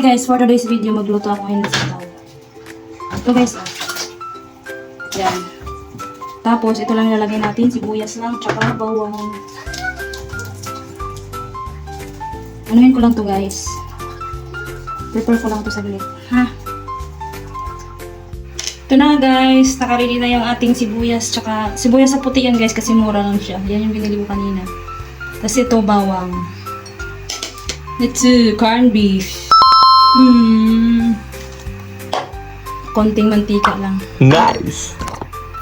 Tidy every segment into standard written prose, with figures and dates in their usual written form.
Hi guys, for today's video, magluto ako ngayon ng sitaw. Ito guys, oh. Yan. Tapos, ito lang ilalagay natin, sibuyas lang, tsaka bawang. Anuhin ko lang to guys. Prepare ko lang to saglit. Ha? Ito na guys, nakaready na yung ating sibuyas, tsaka sibuyas sa puti yan guys, kasi mura lang siya. Yan yung binili ko kanina. Tapos ito, bawang. Ito, corned beef. Konting mantika lang. Nice!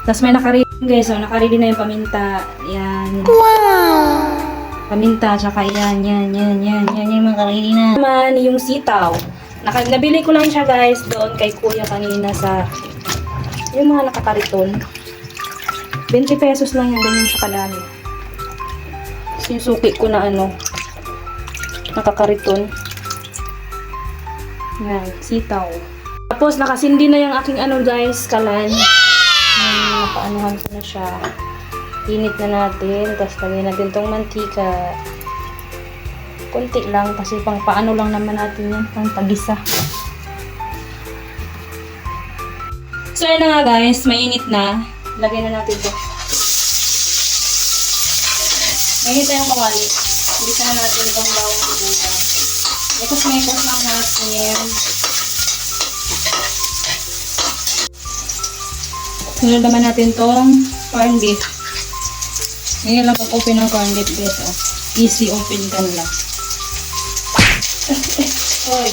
Tapos may nakaready guys, oh, nakaready na yung paminta. Yan. Wow! Paminta, tsaka yan yung mga ready na. Naman yung sitaw. Nabili ko lang siya guys doon kay kuya kanina sa yung mga nakakariton. 20 pesos lang yung ganyan siya kadami. Sinusuki ko na nakakariton. Yan, sitaw. Tapos nakasindi na yung aking guys, kalan. Napaanuhan ko na siya. Init na natin. Tapos lagyan natin tong mantika. Kunti lang kasi pang paano lang naman natin yan, pang pagisa. So yun na nga guys, mainit na. Lagyan na natin to. Mainit na yung kawali. Bisa na natin itong bawang sibuyas. Mekos lang natin. Sunod naman natin tong corned beef. Ngayon lang pag-open ng corned beef guys. Oh. Easy open ka lang. Hoy.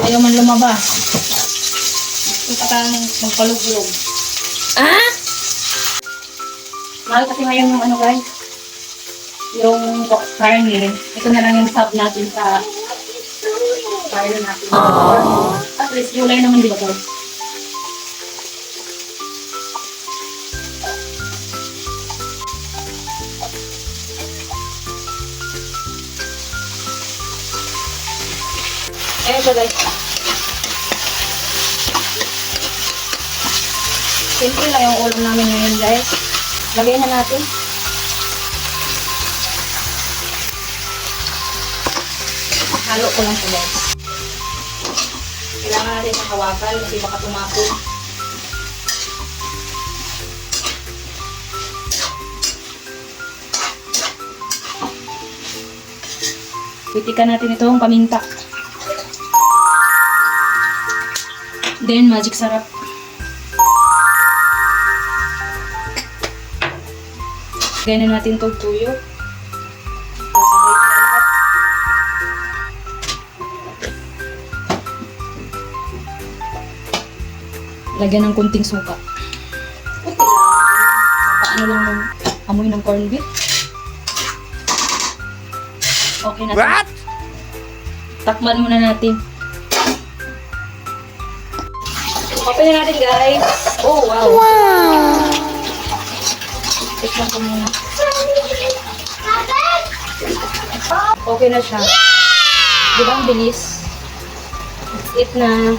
Ayaw man lumabas. Ito pa tayong magpaluglog. Ah? Mahal kasi ngayon yung guys. Yung carne. Ito na lang yung sub natin sa carne natin. At least gulay naman di ba guys? Ayan siya guys. Simple lang yung ulam namin ngayon guys. Lagay na natin. Halo ko lang siya guys. Kailangan natin ng hawakan kasi baka tumapon. Pitikan natin itong paminta. Then, magic sarap. Ganyan natin itong tuyo. Lagyan ng kunting suka. Kunti lang. Paano lang ng amoy ng corned beef. Okay na. What? Takman muna natin. Open na natin guys. Oh wow. Wow. Tikman ko muna. Okay na siya. Di ba ang bilis? It na.